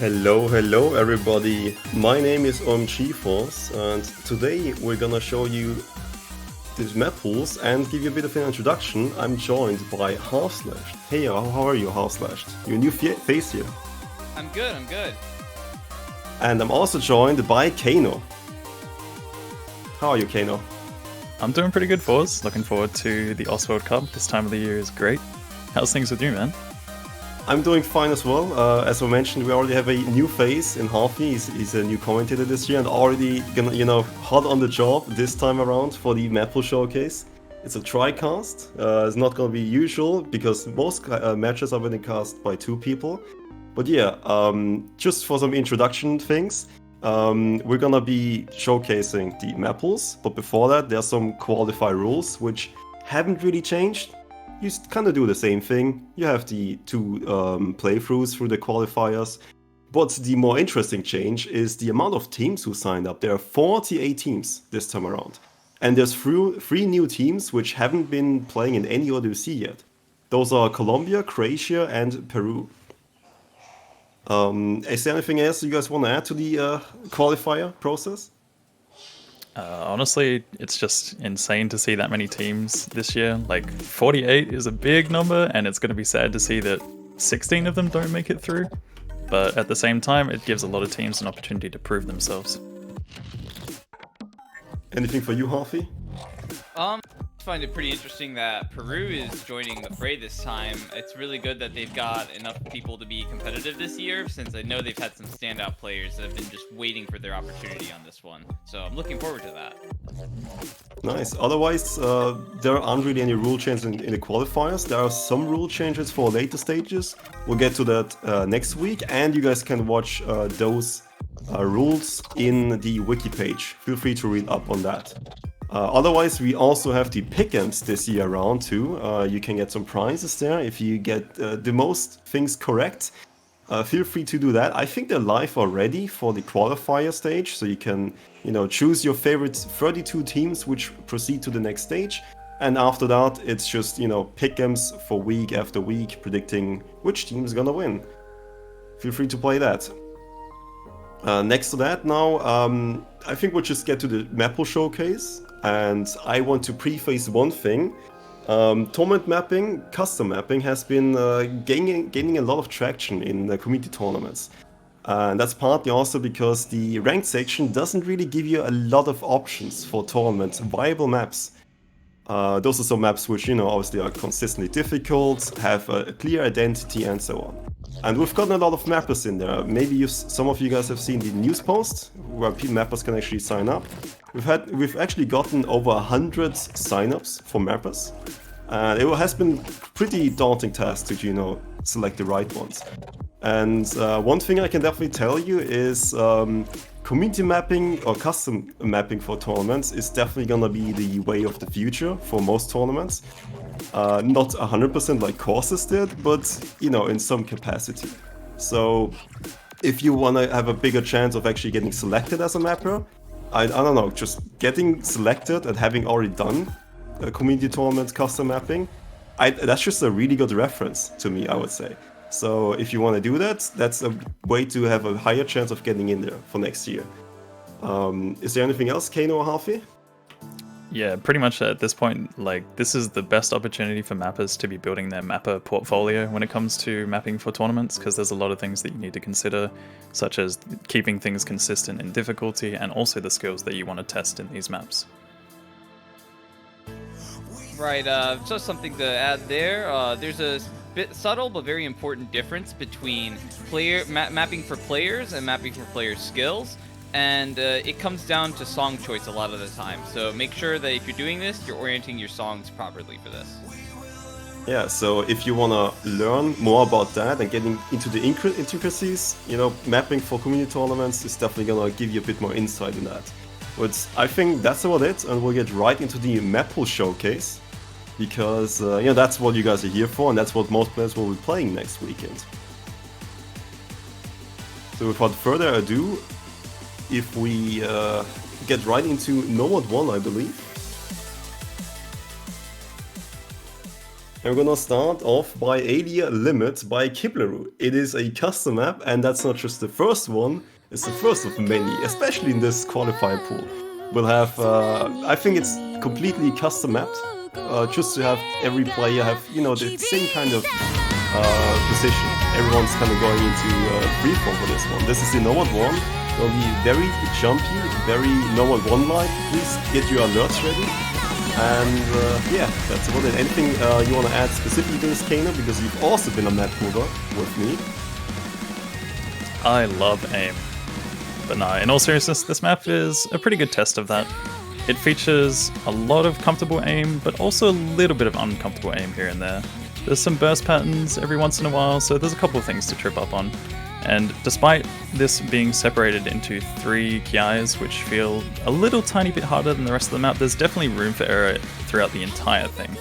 Hello everybody. My name is OMG and today we're gonna show you these map pools and give you a bit of an introduction. I'm joined by Half-Slashed. Hey, how are you, Half-Slashed? You're a new face here. I'm good. And I'm also joined by Kano. How are you, Kano? I'm doing pretty good, Force. Looking forward to the World Cup. This time of the year is great. How's things with you, man? I'm doing fine as well. As I mentioned, we already have a new face in Halfie. He's a new commentator this year and already gonna, hot on the job this time around for the Mappool showcase. It's a tri-cast. It's not gonna be usual because most matches are being cast by 2 people. But yeah, just for some introduction things, we're gonna be showcasing the Mappools. But before that, there are some qualifier rules which haven't really changed. You kind of do the same thing. You have the 2 playthroughs through the qualifiers. But the more interesting change is the amount of teams who signed up. There are 48 teams this time around. And there's 3 new teams which haven't been playing in any OWC yet. Those are Colombia, Croatia, and Peru. Is there anything else you guys want to add to the qualifier process? Honestly, it's just insane to see that many teams this year. Like, 48 is a big number, and it's going to be sad to see that 16 of them don't make it through. But at the same time, it gives a lot of teams an opportunity to prove themselves. Anything for you, Harvey? I find it pretty interesting that Peru is joining the fray this time. It's really good that they've got enough people to be competitive this year, since I know they've had some standout players that have been just waiting for their opportunity on this one. So I'm looking forward to that. Nice. Otherwise, there aren't really any rule changes in the qualifiers. There are some rule changes for later stages. We'll get to that next week, and you guys can watch those rules in the wiki page. Feel free to read up on that. Otherwise, we also have the pick'ems this year around too. You can get some prizes there if you get the most things correct. Feel free to do that. I think they're live already for the qualifier stage, so you can, choose your favorite 32 teams which proceed to the next stage. And after that, it's just, pick'ems for week after week, predicting which team is gonna win. Feel free to play that. Next to that now, I think we'll just get to the Mappool showcase. And I want to preface one thing. Tournament mapping, custom mapping has been gaining a lot of traction in the community tournaments. And that's partly also because the ranked section doesn't really give you a lot of options for tournaments, viable maps. Those are some maps which, obviously are consistently difficult, have a clear identity and so on. And we've gotten a lot of mappers in there. Maybe some of you guys have seen the news post where mappers can actually sign up. We've actually gotten over 100 signups for mappers. And it has been pretty daunting task to, select the right ones. And one thing I can definitely tell you is community mapping or custom mapping for tournaments is definitely gonna be the way of the future for most tournaments. Not 100% like courses did, but in some capacity. So if you want to have a bigger chance of actually getting selected as a mapper, I don't know, just getting selected and having already done a community tournament custom mapping, that's just a really good reference to me, I would say. So if you want to do that, that's a way to have a higher chance of getting in there for next year. Is there anything else, Kano or Halfie? Yeah, pretty much at this point, this is the best opportunity for mappers to be building their mapper portfolio when it comes to mapping for tournaments, because there's a lot of things that you need to consider, such as keeping things consistent in difficulty and also the skills that you want to test in these maps. Right, just something to add there. There's a bit subtle but very important difference between mapping for players and mapping for player skills. And it comes down to song choice a lot of the time. So make sure that if you're doing this, you're orienting your songs properly for this. Yeah, so if you want to learn more about that and getting into the intricacies, mapping for community tournaments is definitely going to give you a bit more insight in that. But I think that's about it, and we'll get right into the Mappool showcase. Because, that's what you guys are here for, and that's what most players will be playing next weekend. So without further ado, if we get right into Nomad 1, I believe. And we're gonna start off by Alia Limit by Kibleru. It is a custom map, and that's not just the first one, it's the first of many, especially in this qualifier pool. We'll have, I think it's completely custom mapped, just to have every player have, you know, the same kind of position. Everyone's kind of going into freeform for this one. This is the Nomad 1. It'll be very jumpy, very Nomad 1-like. Please get your alerts ready. And yeah, that's about it. Anything you want to add specifically to this, Kano? Because you've also been a map mover with me. I love aim. But no, in all seriousness, this map is a pretty good test of that. It features a lot of comfortable aim, but also a little bit of uncomfortable aim here and there. There's some burst patterns every once in a while, so there's a couple of things to trip up on. And despite this being separated into 3 kiais, which feel a little tiny bit harder than the rest of the map, there's definitely room for error throughout the entire thing.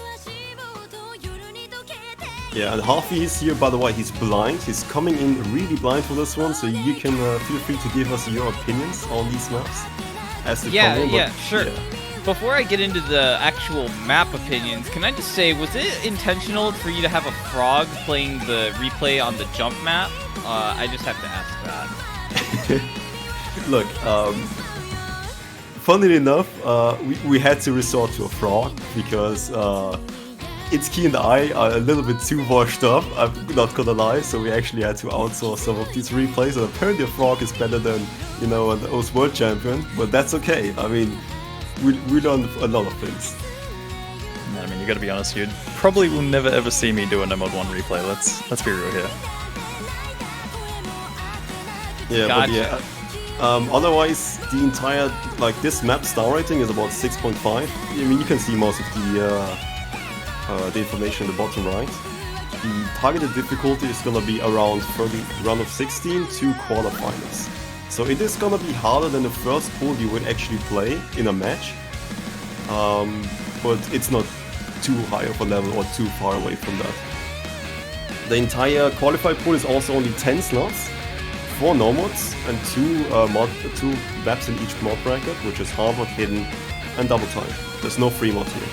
Yeah, and Harvey is here, by the way, he's blind. He's coming in really blind for this one, so you can feel free to give us your opinions on these maps. As they come in, sure. Yeah. Before I get into the actual map opinions, can I just say, was it intentional for you to have a frog playing the replay on the jump map? I just have to ask that. Look, funnily enough, we had to resort to a frog because Itsuki and I are a little bit too washed up, I'm not gonna lie, so we actually had to outsource some of these replays, and apparently a frog is better than, you know, an OS World Champion, but that's okay. I mean, we learned a lot of things. I mean, you gotta be honest, you probably will never ever see me do a Nomad 1 replay, let's be real here. Yeah, gotcha. But yeah. Otherwise, the entire, like, this map star rating is about 6.5. I mean, you can see most of the information in the bottom right. The targeted difficulty is gonna be around 30 round of 16 to quarterfinals. So it is gonna be harder than the first pool you would actually play in a match. But it's not too high of a level or too far away from that. The entire qualified pool is also only 10 slots, 4 nomads, and 2 maps in each mod bracket, which is Hard Mode, Hidden, and Double Time. There's no free mod here.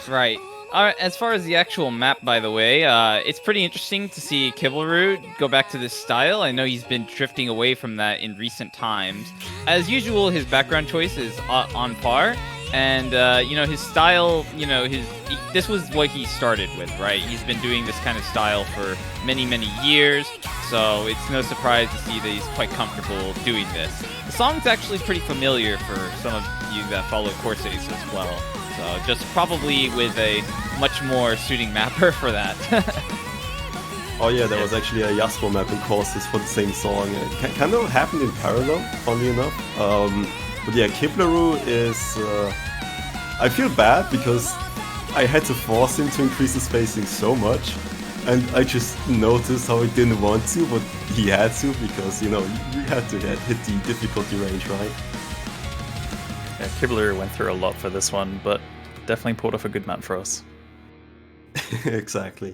Right. As far as the actual map, by the way, it's pretty interesting to see Kibleru go back to this style. I know he's been drifting away from that in recent times. As usual, his background choice is on par, and you know, his style, you know, this was what he started with, right? He's been doing this kind of style for many, many years, so it's no surprise to see that he's quite comfortable doing this. The song's actually pretty familiar for some of you that follow Corsairs as well. So just probably with a much more suiting mapper for that. Oh yeah, there was actually a Yasuo map in courses for the same song. It kind of happened in parallel, funnily enough. But yeah, Kibleru is... I feel bad because I had to force him to increase the spacing so much. And I just noticed how he didn't want to, but he had to because, you know, you had to hit the difficulty range, right? Yeah, Kibleru went through a lot for this one, but definitely pulled off a good map for us. Exactly.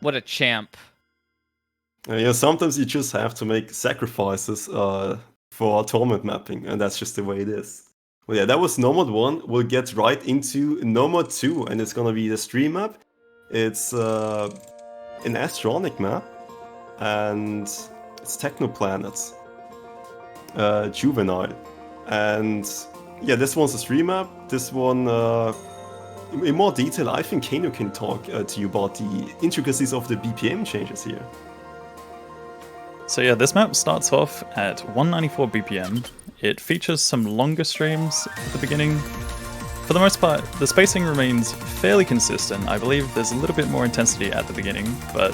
What a champ. You know, sometimes you just have to make sacrifices for tournament mapping, and that's just the way it is. Well, yeah, that was Nomad 1. We'll get right into Nomad 2, and it's gonna be the stream map. It's an Astronic map, and it's Technoplanets. Juvenile. And yeah, this one's a stream map. This one, in more detail, I think Kano can talk to you about the intricacies of the BPM changes here. So yeah, this map starts off at 194 BPM. It features some longer streams at the beginning. For the most part, the spacing remains fairly consistent. I believe there's a little bit more intensity at the beginning, but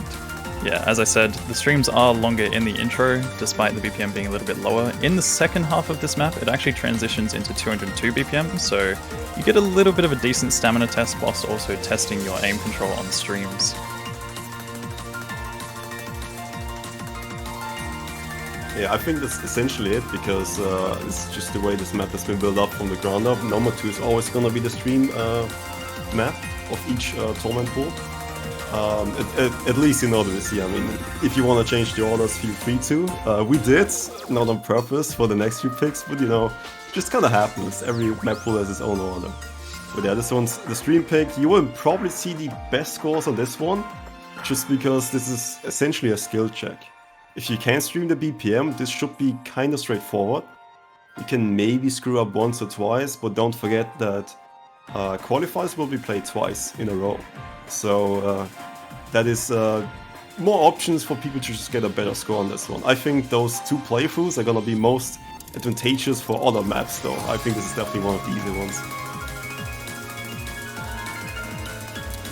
yeah, as I said, the streams are longer in the intro, despite the BPM being a little bit lower. In the second half of this map, it actually transitions into 202 BPM, so you get a little bit of a decent stamina test whilst also testing your aim control on the streams. Yeah, I think that's essentially it, because it's just the way this map has been built up from the ground up. Nomad 2 is always going to be the stream map of each tournament pool. At least in order to see. I mean, if you want to change the orders, feel free to. We did, not on purpose for the next few picks, but you know, just kind of happens. Every Mappool has its own order. But yeah, this one's the stream pick. You will probably see the best scores on this one, just because this is essentially a skill check. If you can stream the BPM, this should be kind of straightforward. You can maybe screw up once or twice, but don't forget that qualifiers will be played twice in a row. So that is more options for people to just get a better score on this one. I think those 2 playthroughs are gonna be most advantageous for other maps though. I think this is definitely one of the easy ones.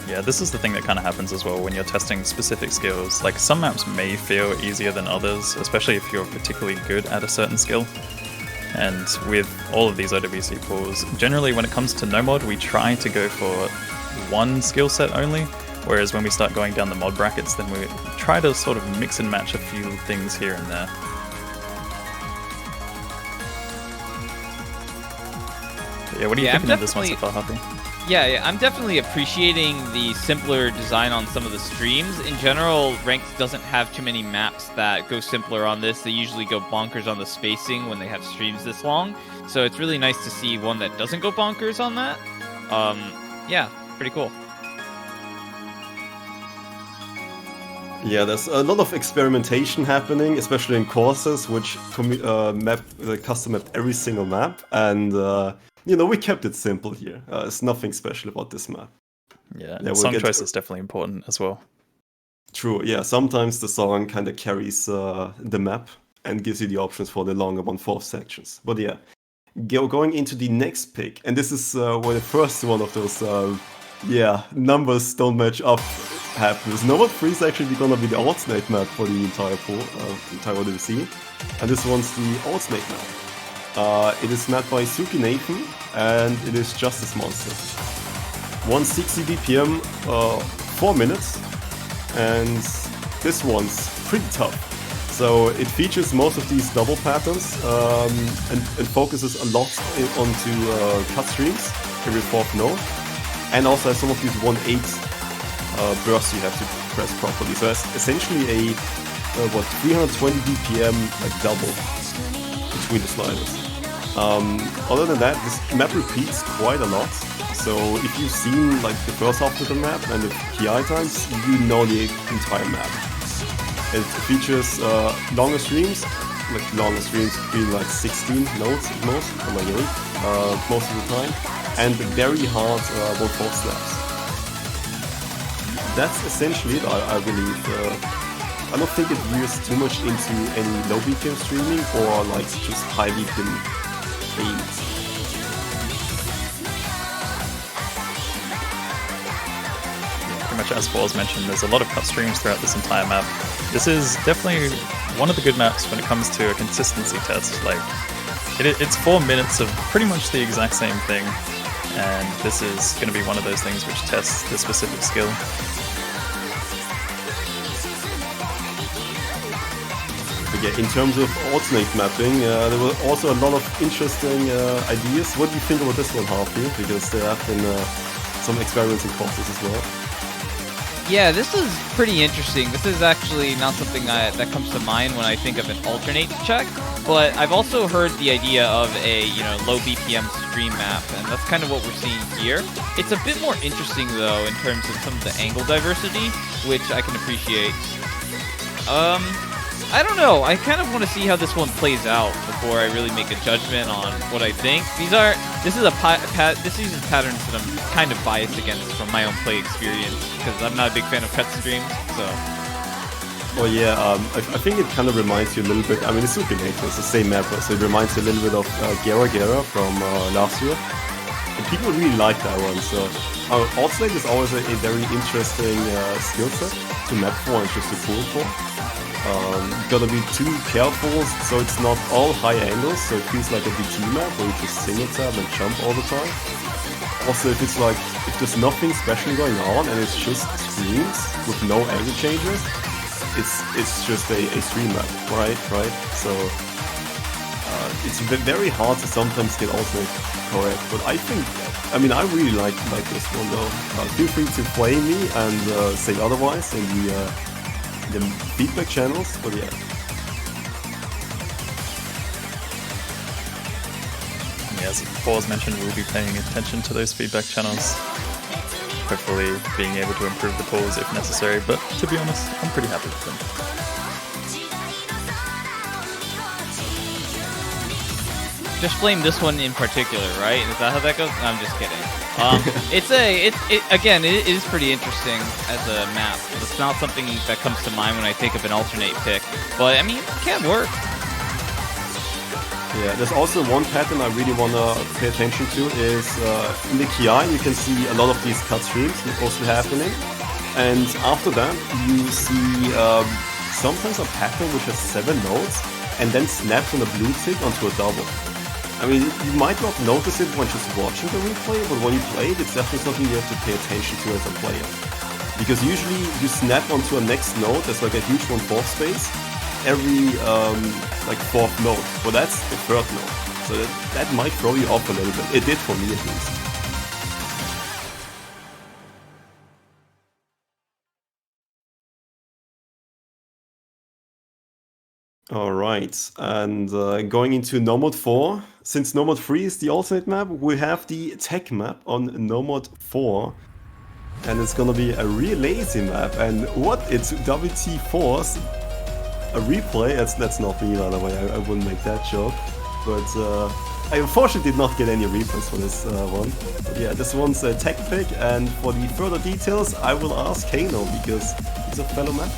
Yeah, this is the thing that kind of happens as well when you're testing specific skills. Like, some maps may feel easier than others, especially if you're particularly good at a certain skill. And with all of these OWC pools, generally when it comes to no mod, we try to go for one skill set only, whereas when we start going down the mod brackets, then we try to sort of mix and match a few things here and there. But yeah, what are you thinking of this one so far, Happy? Yeah, I'm definitely appreciating the simpler design on some of the streams. In general, Ranked doesn't have too many maps that go simpler on this. They usually go bonkers on the spacing when they have streams this long. So it's really nice to see one that doesn't go bonkers on that. Yeah, pretty cool. Yeah, there's a lot of experimentation happening, especially in courses, which custom mapped every single map, and you know, we kept it simple here. There's nothing special about this map. Yeah, song choice is definitely important as well. True, yeah, sometimes the song kind of carries the map and gives you the options for the longer 1/4 sections. But yeah, going into the next pick, and this is where the first one of those, numbers don't match up happens. Nomad 3 is actually gonna be the alternate map for the entire pool, entire OWC, and this one's the alternate map. It is mapped by Suki Nathan, and it is Justice Monster. 160 BPM, 4 minutes, and this one's pretty tough. So it features most of these double patterns and focuses a lot onto cut streams every 4th note, and also has some of these 1/8 bursts you have to press properly. So it's essentially a 320 BPM like double between the sliders. Other than that, this map repeats quite a lot. So if you've seen like the first half of the map and the PI times, you know the entire map. It features longer streams being like 16 notes at most, or like 8 most of the time, and very hard 1/4 slaps. That's essentially it, I believe. I don't think it veers too much into any low BPM streaming or like just high BPM aims. Pretty much as Paul's mentioned, there's a lot of cut streams throughout this entire map. This is definitely one of the good maps when it comes to a consistency test. Like, it's 4 minutes of pretty much the exact same thing, and this is going to be one of those things which tests the specific skill. But yeah, in terms of alternate mapping, there were also a lot of interesting ideas. What do you think about this one, Harvey? Because there have been some experiments in courses as well. Yeah, this is pretty interesting. This is actually not something that comes to mind when I think of an alternate check, but I've also heard the idea of a low BPM stream map, and that's kind of what we're seeing here. It's a bit more interesting though in terms of some of the angle diversity, which I can appreciate. I don't know. I kind of want to see how this one plays out before I really make a judgment on what I think. This uses patterns that I'm kind of biased against from my own play experience because I'm not a big fan of cut streams. So. Well, yeah. I think it kind of reminds you a little bit. I mean, it's the same map, so it reminds you a little bit of Gera from last year. And people really like that one. So alternate is always a very interesting skill set to map for and just to pool for. Gotta be too careful so it's not all high angles, so it feels like a DT map where you just single tab and jump all the time. Also, if there's nothing special going on and it's just streams with no angle changes, it's just a stream map, right? So it's very hard to sometimes get alternate correct, but I really like this one though. Feel free to play me and say otherwise in the feedback channels, but yeah. yeah, as Paul mentioned, we'll be paying attention to those feedback channels. Hopefully being able to improve the pools if necessary, but to be honest, I'm pretty happy with them. Just flame this one in particular, right? Is that how that goes? No, I'm just kidding. Again, it is pretty interesting as a map. It's not something that comes to mind when I think of an alternate pick, but I mean, it can work. Yeah, there's also one pattern I really want to pay attention to is in the KI you can see a lot of these cut streams also happening, and after that you see sometimes a pattern which has 7 nodes and then snaps on a blue tick onto a double. I mean, you might not notice it when just watching the replay, but when you play it, it's definitely something you have to pay attention to as a player. Because usually you snap onto a next node, there's like a huge 1/4 space, every like 4th node, but that's the 3rd node. So that might throw you off a little bit. It did for me at least. Alright, and going into No Mode 4, since No Mode 3 is the alternate map, we have the tech map on No Mode 4. And it's gonna be a real lazy map, and what? It's WT4's a replay? That's not me, by the way, I wouldn't make that joke. But I unfortunately did not get any replays for this one. But yeah, this one's a tech pick, and for the further details, I will ask Kano, because he's a fellow map.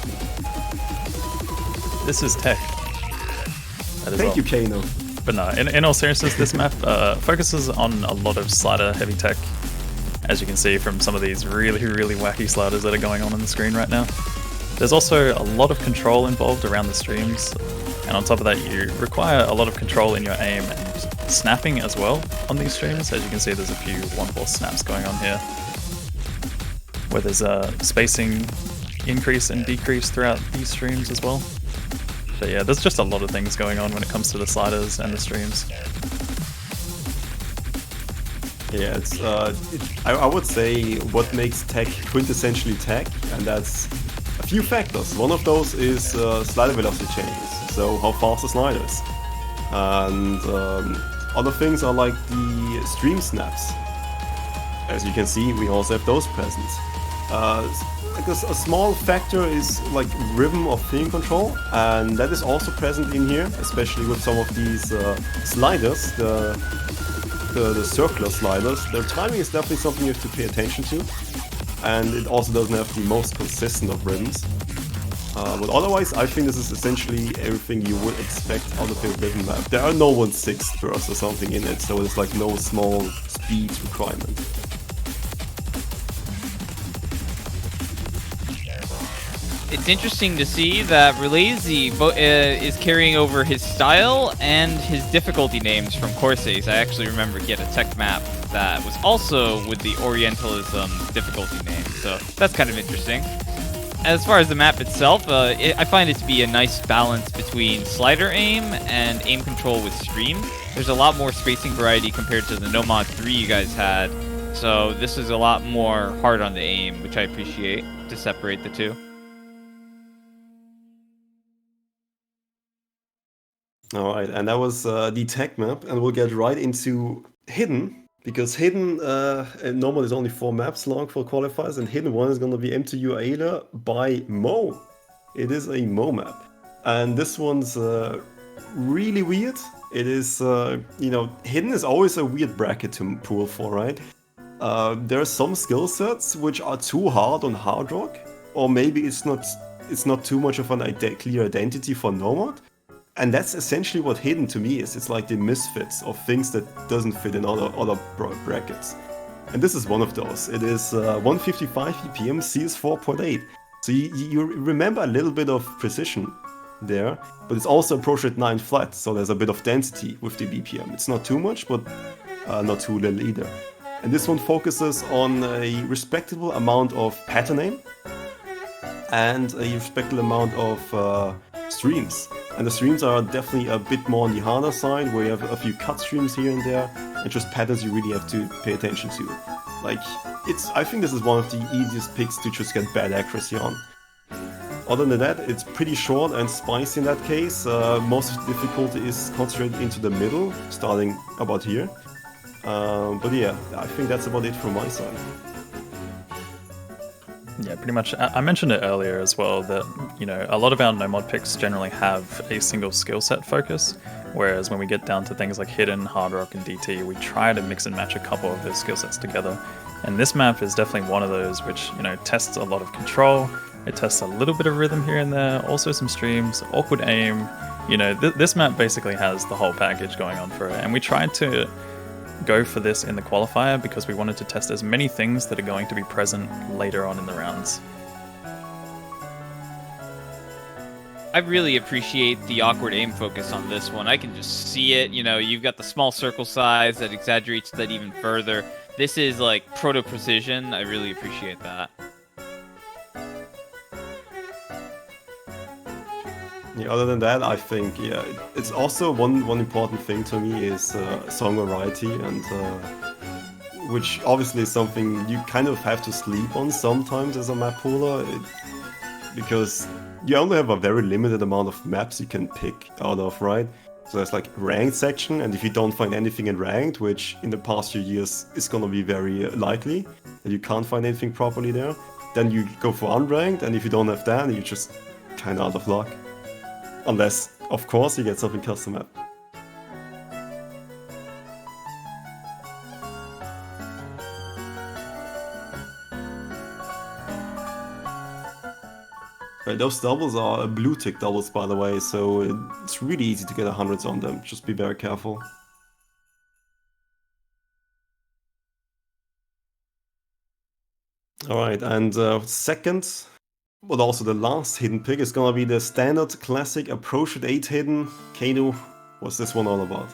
This is tech. Thank you, Kano. But no, in all seriousness, this map focuses on a lot of slider heavy tech, as you can see from some of these really, really wacky sliders that are going on the screen right now. There's also a lot of control involved around the streams, and on top of that you require a lot of control in your aim and snapping as well on these streams. As you can see, there's a few 1/4 snaps going on here, where there's a spacing increase and decrease throughout these streams as well. But yeah, there's just a lot of things going on when it comes to the sliders and the streams. Yeah, it's I would say what makes tech quintessentially tech, and that's a few factors. One of those is slider velocity changes, so how fast the slider is. And other things are like the stream snaps. As you can see, we also have those present. Because a small factor is like rhythm of theme control, and that is also present in here, especially with some of these sliders, the circular sliders. Their timing is definitely something you have to pay attention to, and it also doesn't have the most consistent of rhythms. But otherwise, I think this is essentially everything you would expect out of a rhythm map. There are no 1/6 bursts or something in it, so there's like no small speed requirement. It's interesting to see that Relazy is carrying over his style and his difficulty names from Corsace. I actually remember he had a tech map that was also with the Orientalism difficulty name, so that's kind of interesting. As far as the map itself, I find it to be a nice balance between slider aim and aim control with stream. There's a lot more spacing variety compared to the No Mod 3 you guys had, so this is a lot more hard on the aim, which I appreciate to separate the two. Alright, and that was the tech map, and we'll get right into Hidden, because Hidden normal is only 4 maps long for qualifiers, and Hidden one is going to be MTU Ayla by Mo. It is a Mo map, and this one's really weird. It is, you know, Hidden is always a weird bracket to pool for, right? There are some skill sets which are too hard on Hard Rock, or maybe it's not too much of an clear identity for Nomad. And that's essentially what Hidden to me is. It's like the misfits of things that doesn't fit in other brackets. And this is one of those. It is 155 BPM, CS 4.8. So you remember a little bit of precision there, but it's also approached at 9 flat, so there's a bit of density with the BPM. It's not too much, but not too little either. And this one focuses on a respectable amount of pattern aim and a respectable amount of streams. And the streams are definitely a bit more on the harder side, where you have a few cut streams here and there, and just patterns you really have to pay attention to. Like, I think this is one of the easiest picks to just get bad accuracy on. Other than that, it's pretty short and spicy in that case. Most of the difficulty is concentrated into the middle, starting about here. But yeah, I think that's about it from my side. Yeah, pretty much. I mentioned it earlier as well that, you know, a lot of our no-mod picks generally have a single skill set focus, whereas when we get down to things like Hidden, Hard Rock, and DT, we try to mix and match a couple of those skill sets together. And this map is definitely one of those which, you know, tests a lot of control, it tests a little bit of rhythm here and there, also some streams, awkward aim. You know, this map basically has the whole package going on for it, and we tried to go for this in the qualifier because we wanted to test as many things that are going to be present later on in the rounds. I really appreciate the awkward aim focus on this one. I can just see it. You know, you've got the small circle size that exaggerates that even further. This is like proto precision. I really appreciate that. Yeah, other than that, I think, yeah, it's also one important thing to me is song variety, and which obviously is something you kind of have to sleep on sometimes as a map pooler, because you only have a very limited amount of maps you can pick out of, right? So there's like ranked section, and if you don't find anything in ranked, which in the past few years is gonna be very likely that you can't find anything properly there, then you go for unranked, and if you don't have that, you're just kind of out of luck. Unless, of course, you get something custom map. Right, those doubles are blue tick doubles, by the way, so it's really easy to get 100s on them. Just be very careful. Alright, and second, but also the last hidden pick is gonna be the standard classic approach at 8 hidden. Kano, what's this one all about?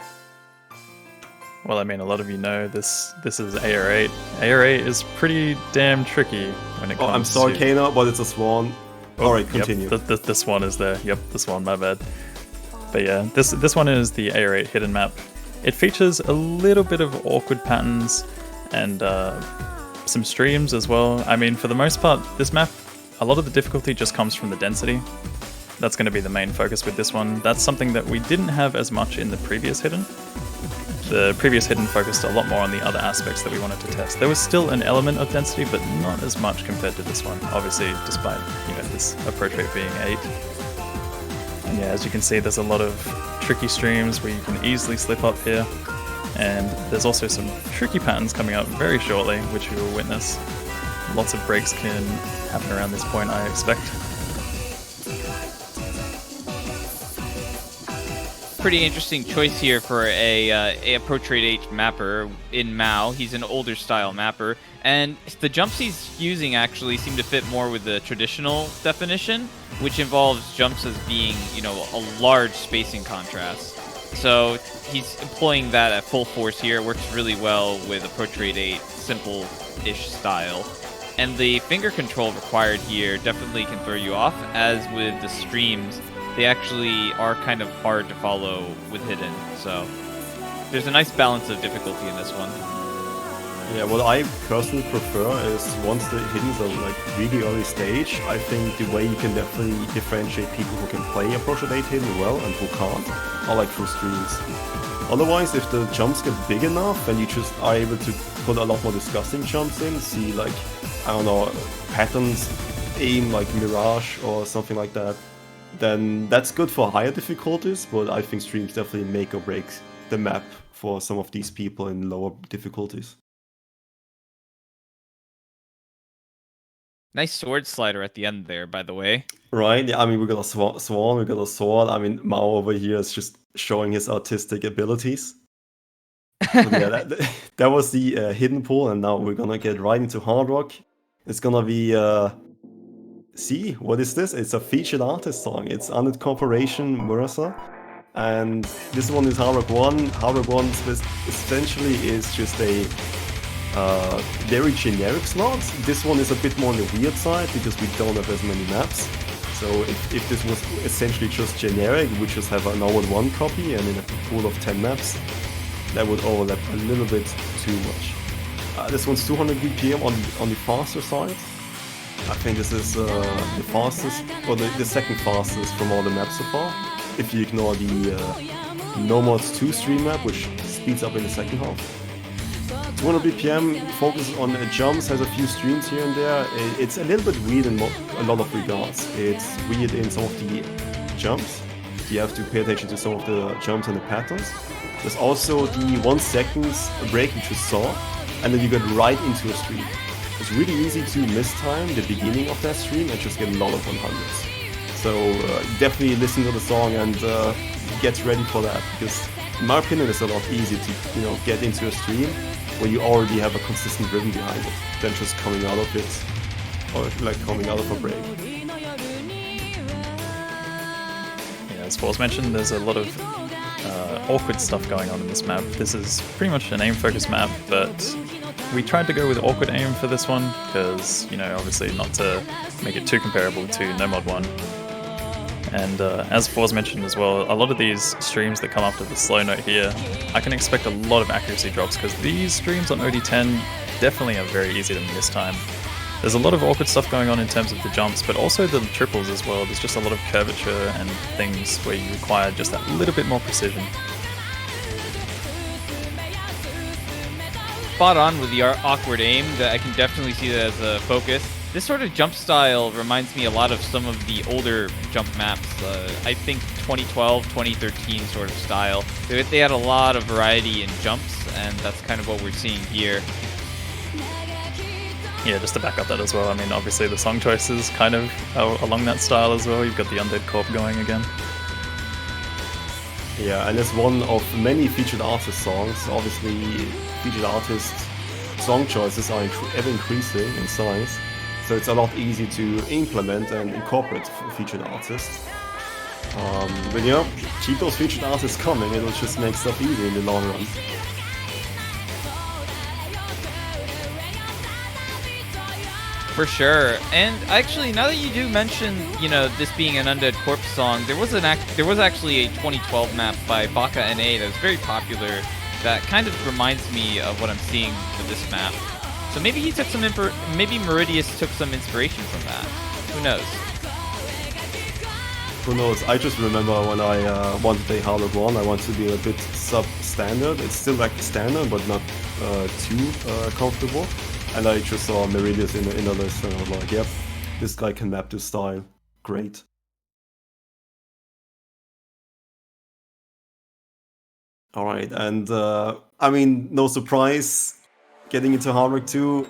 Well, I mean, a lot of you know this is AR8. AR8 is pretty damn tricky when it comes to... Oh, I'm sorry, Kano, but it's a swan. Oh, alright, continue. Yep, this one is there. Yep, this one, my bad. But yeah, this one is the AR8 hidden map. It features a little bit of awkward patterns and some streams as well. I mean, for the most part, this map, a lot of the difficulty just comes from the density. That's going to be the main focus with this one. That's something that we didn't have as much in the previous hidden. The previous hidden focused a lot more on the other aspects that we wanted to test. There was still an element of density, but not as much compared to this one. Obviously, despite, you know, this approach rate being 8. And yeah, as you can see, there's a lot of tricky streams where you can easily slip up here. And there's also some tricky patterns coming up very shortly, which you will witness. Lots of breaks can happen around this point, I expect. Pretty interesting choice here for a approach rate 8 mapper in Mao. He's an older style mapper, and the jumps he's using actually seem to fit more with the traditional definition, which involves jumps as being, you know, a large spacing contrast. So he's employing that at full force here. It works really well with approach rate 8 simple-ish style. And the finger control required here definitely can throw you off, as with the streams, they actually are kind of hard to follow with hidden. So there's a nice balance of difficulty in this one. Yeah, what I personally prefer is once the hiddens are like really early stage, I think the way you can definitely differentiate people who can play approach at 8 hidden well and who can't are like through streams. Otherwise, if the jumps get big enough and you just are able to put a lot more disgusting jumps in, see like, I don't know, patterns, aim like Mirage or something like that, then that's good for higher difficulties, but I think streams definitely make or break the map for some of these people in lower difficulties. Nice sword slider at the end there, by the way. Right, yeah, I mean, we got a swan, we got a sword. I mean, Mao over here is just showing his artistic abilities. So yeah, that was the hidden pool, and now we're gonna get right into Hard Rock. It's gonna be, see, what is this? It's a featured artist song. It's Unit Corporation Mercer. And this one is Hard Rock 1. Hard Rock 1 essentially is just a very generic slot. This one is a bit more on the weird side because we don't have as many maps. So if this was essentially just generic, we just have an 0-1 copy and in a pool of 10 maps, that would overlap a little bit too much. This one's 200 BPM on the faster side. I think this is the fastest, or the second fastest from all the maps so far. If you ignore the No Mods 2 stream map, which speeds up in the second half. 200 BPM, focuses on jumps, has a few streams here and there. It's a little bit weird in a lot of regards. It's weird in some of the jumps. You have to pay attention to some of the jumps and the patterns. There's also the 1 second break which you saw, and then you get right into a stream. It's really easy to mistime the beginning of that stream and just get a lot of 100s. So definitely listen to the song and get ready for that, because in my opinion it's a lot easier to get into a stream where you already have a consistent rhythm behind it than just coming out of it, or like coming out of a break. Yeah, as Paul's mentioned, there's a lot of awkward stuff going on in this map. This is pretty much an aim-focused map, but we tried to go with awkward aim for this one because, obviously not to make it too comparable to No Mod 1. And as Paul's mentioned as well, a lot of these streams that come after the slow note here, I can expect a lot of accuracy drops because these streams on OD10 definitely are very easy to mistime. There's a lot of awkward stuff going on in terms of the jumps, but also the triples as well. There's just a lot of curvature and things where you require just that little bit more precision. Spot on with the awkward aim. That I can definitely see that as a focus. This sort of jump style reminds me a lot of some of the older jump maps. I think 2012, 2013 sort of style. They had a lot of variety in jumps, and that's kind of what we're seeing here. Yeah, just to back up that as well, I mean, obviously the song choices kind of are along that style as well. You've got the Undead Corp going again. Yeah, and it's one of many featured artist songs. Obviously, featured artist song choices are ever increasing in size, so it's a lot easier to implement and incorporate featured artists. But keep those featured artists coming, it'll just make stuff easier in the long run. For sure. And actually, now that you do mention, this being an Undead Corpse song, there was actually a 2012 map by Baka NA that was very popular that kind of reminds me of what I'm seeing for this map. So maybe he took maybe Meridius took some inspiration from that. Who knows? Who knows? I just remember when I wanted to play Hard Rock 1, I wanted to be a bit sub-standard. It's still like standard, but not too comfortable. And I just saw Meridius in the list, and I was like, yep, this guy can map this style. Great. Alright, and I mean, no surprise, getting into Hard Rock 2,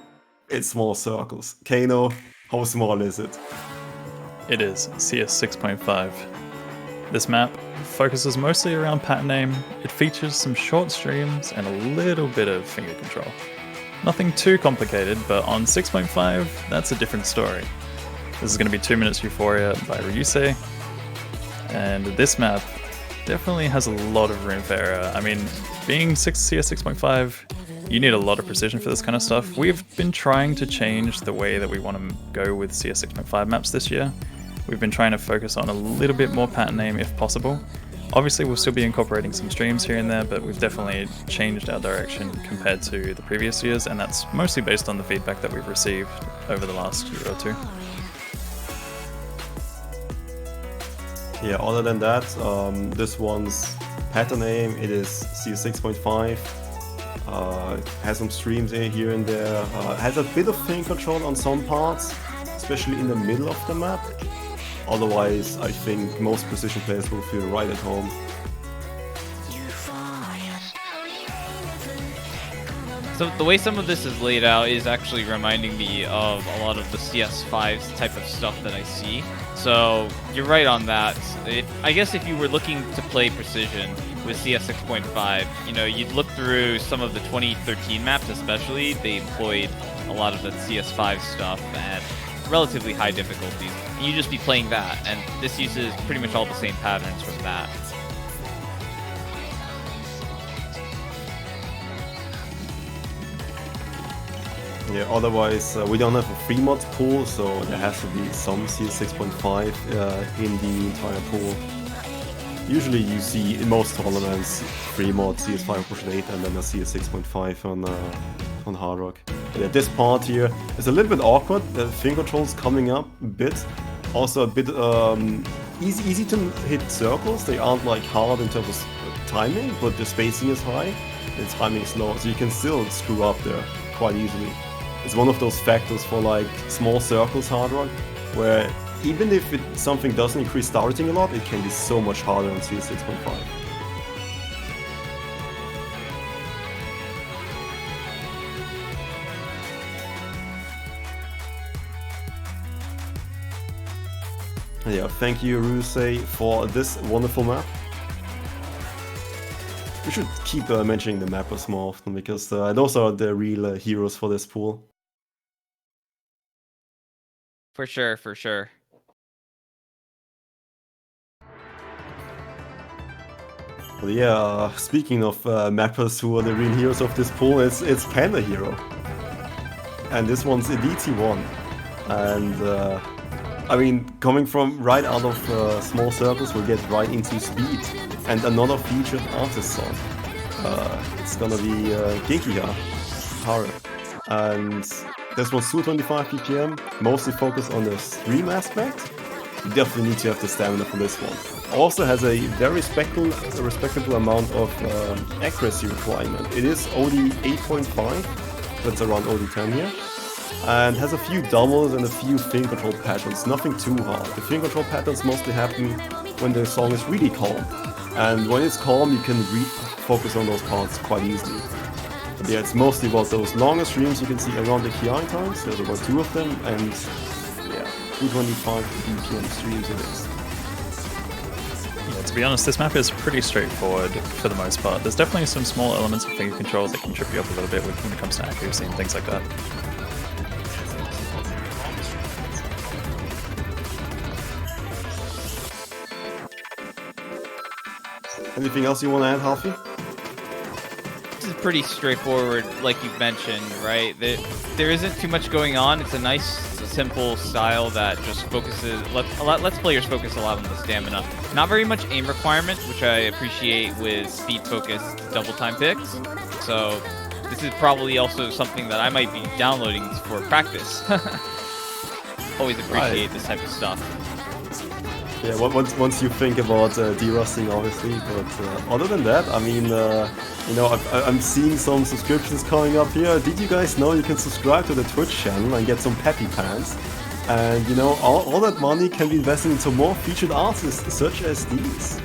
it's small circles. Kano, how small is it? It is CS 6.5. This map focuses mostly around pattern aim. It features some short streams and a little bit of finger control. Nothing too complicated, but on 6.5, that's a different story. This is going to be 2 Minutes Euphoria by Ryusei, and this map definitely has a lot of room for error. I mean, being CS 6.5, you need a lot of precision for this kind of stuff. We've been trying to change the way that we want to go with CS 6.5 maps this year. We've been trying to focus on a little bit more pattern aim if possible. Obviously, we'll still be incorporating some streams here and there, but we've definitely changed our direction compared to the previous years, and that's mostly based on the feedback that we've received over the last year or two. Yeah, other than that, this one's pattern aim, it is CS 6.5, has some streams here and there, has a bit of finger control on some parts, especially in the middle of the map. Otherwise, I think most precision players will feel right at home. So the way some of this is laid out is actually reminding me of a lot of the CS5's type of stuff that I see. So you're right on that. I guess if you were looking to play precision with CS 6.5, you'd look through some of the 2013 maps especially. They employed a lot of the CS5 stuff at relatively high difficulties. And you just be playing that, and this uses pretty much all the same patterns from that. Yeah, otherwise we don't have a free mod pool, so there has to be some CS 6.5 in the entire pool. Usually you see in most tournaments free mod CS 5.8 and then a CS 6.5 on Hard Rock. Yeah, this part here is a little bit awkward. The finger control's coming up a bit. Also a bit easy to hit circles. They aren't like hard in terms of timing, but the spacing is high. The timing is low, so you can still screw up there quite easily. It's one of those factors for like small circles hard rock, where even if something doesn't increase star rating a lot, it can be so much harder on CS6.5. Yeah, thank you Rusei for this wonderful map. We should keep mentioning the mappers more often, because those are the real heroes for this pool. For sure, for sure. But yeah, speaking of mappers who are the real heroes of this pool, it's Panda Hero. And this one's a DT1. And I mean, coming from right out of small circles, we'll get right into speed. And another featured artist song. It's gonna be Ginkiha Haru. And this one's 225 ppm, mostly focused on the stream aspect. You definitely need to have the stamina for this one. Also has a very respectable amount of accuracy requirement. It is OD 8.5, but it's around OD 10 here. And has a few doubles and a few finger control patterns, nothing too hard. The finger control patterns mostly happen when the song is really calm. And when it's calm, you can focus on those parts quite easily. But yeah, it's mostly about those longer streams you can see around the KI times. There's about 2 of them, and yeah, 225 BPM streams it is. Yeah, to be honest, this map is pretty straightforward for the most part. There's definitely some small elements of finger control that can trip you up a little bit when it comes to accuracy and things like that. Anything else you want to add, Halfie? This is pretty straightforward, like you've mentioned, right? There isn't too much going on. It's a nice, simple style that just lets players focus a lot on the stamina. Not very much aim requirement, which I appreciate with speed-focused double-time picks. So this is probably also something that I might be downloading for practice. Always appreciate this type of stuff. Yeah, once you think about derusting, obviously, but other than that, I mean, you know, I'm seeing some subscriptions coming up here. Did you guys know you can subscribe to the Twitch channel and get some peppy pants? And, you know, all that money can be invested into more featured artists, such as these.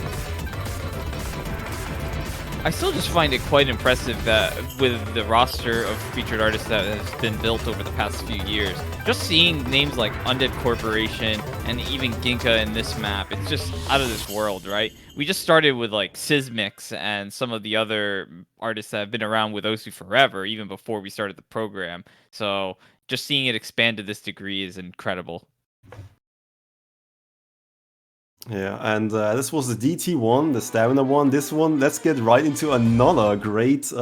I still just find it quite impressive that with the roster of featured artists that has been built over the past few years, just seeing names like Undead Corporation and even Ginka in this map, it's just out of this world, right? We just started with like Sysmix and some of the other artists that have been around with Osu forever, even before we started the program. So just seeing it expand to this degree is incredible. Yeah, and this was the DT1, the stamina one. This one, let's get right into another great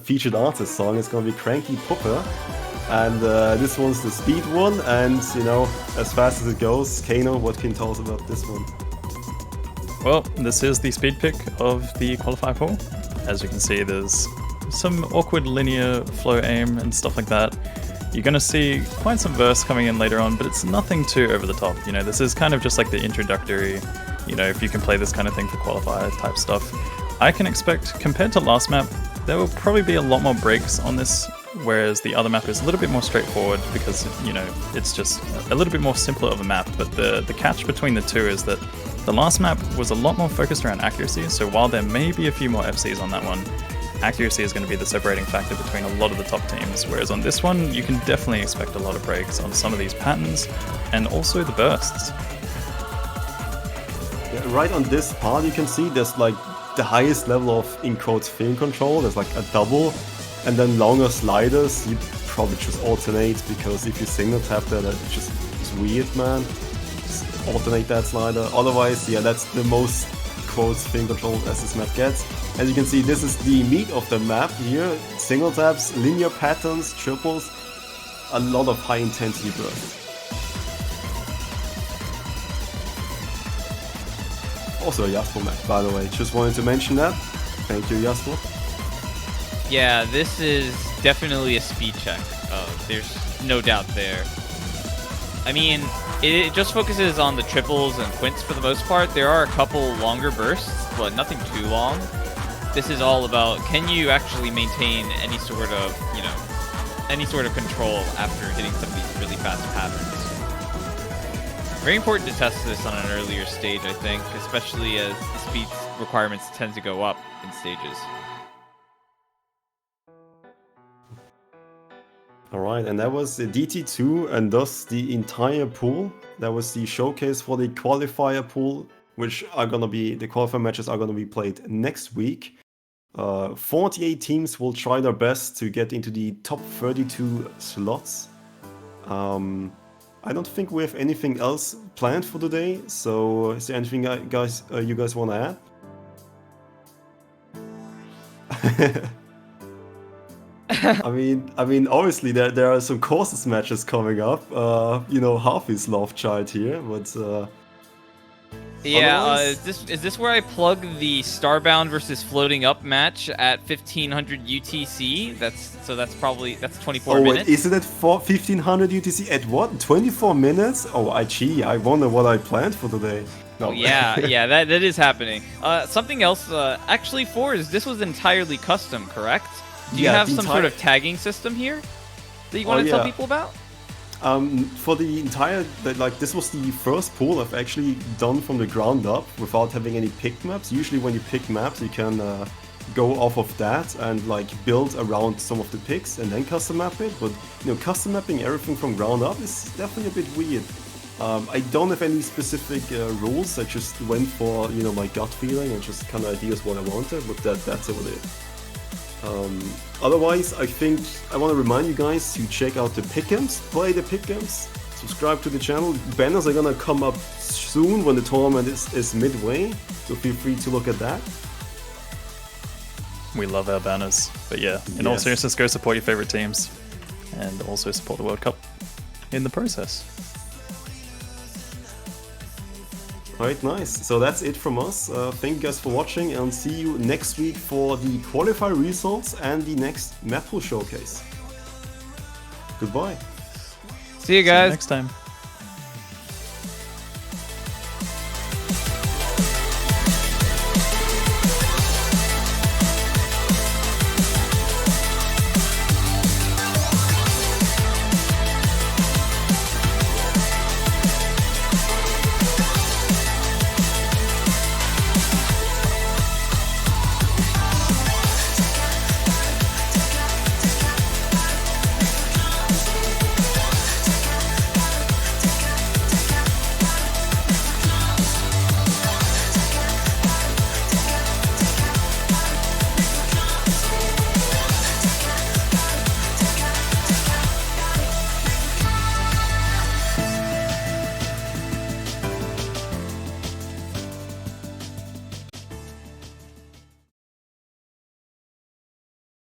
featured artist song. It's gonna be Cranky Puppe. And this one's the speed one, and you know, as fast as it goes. Kano, what can you tell us about this one? Well, this is the speed pick of the qualifier pool. As you can see, there's some awkward linear flow aim and stuff like that. You're going to see quite some verse coming in later on, but it's nothing too over the top. You know, this is kind of just like the introductory, you know, if you can play this kind of thing for qualifier type stuff. I can expect, compared to last map, there will probably be a lot more breaks on this, whereas the other map is a little bit more straightforward because, you know, it's just a little bit more simpler of a map. But the catch between the two is that the last map was a lot more focused around accuracy, so while there may be a few more FCs on that one, accuracy is going to be the separating factor between a lot of the top teams, whereas on this one, you can definitely expect a lot of breaks on some of these patterns, and also the bursts. Yeah, right on this part, you can see there's like the highest level of, in quotes, film control. There's like a double, and then longer sliders. You probably just alternate, because if you single tap that, it's just weird, man. Just alternate that slider. Otherwise, yeah, that's the most quotes film control as this map gets. As you can see, this is the meat of the map here. Single taps, linear patterns, triples, a lot of high intensity bursts. Also a Jasper map, by the way. Just wanted to mention that. Thank you, Jasper. Yeah, this is definitely a speed check. There's no doubt there. I mean, it just focuses on the triples and quints for the most part. There are a couple longer bursts, but nothing too long. this is all about, can you actually maintain any sort of, any sort of control after hitting some of these really fast patterns. Very important to test this on an earlier stage, I think, especially as the speed requirements tend to go up in stages. Alright, and that was the DT2 and thus the entire pool. That was the showcase for the qualifier pool, which are gonna be, the qualifier matches are gonna be played next week. 48 teams will try their best to get into the top 32 slots. I don't think we have anything else planned for today, so is there anything you guys want to add? I mean, obviously there are some courses matches coming up. Harvey's love child here, but yeah. Is this where I plug the Starbound versus Floating Up match at 1500 UTC? That's 24 minutes. Wait, isn't it 1500 UTC at what? 24 minutes? Oh, I wonder what I planned for today. No. Oh, yeah, that is happening. Something else, actually, this was entirely custom, correct? Do you have some sort of tagging system here that you want to tell people about? For the entire, this was the first pool I've actually done from the ground up without having any picked maps. Usually when you pick maps, you can go off of that and build around some of the picks and then custom map it. But custom mapping everything from ground up is definitely a bit weird. I don't have any specific rules. I just went for my gut feeling and just kind of ideas what I wanted. But that's about it. Otherwise, I think I want to remind you guys to check out the pick'ems, play the pick'ems, subscribe to the channel. Banners are gonna come up soon when the tournament is midway, so feel free to look at that. We love our banners, but yeah, in all seriousness, go support your favorite teams, and also support the World Cup in the process. Alright, nice. So that's it from us. Thank you guys for watching and see you next week for the qualifier results and the next Mappool showcase. Goodbye. See you guys. See you next time.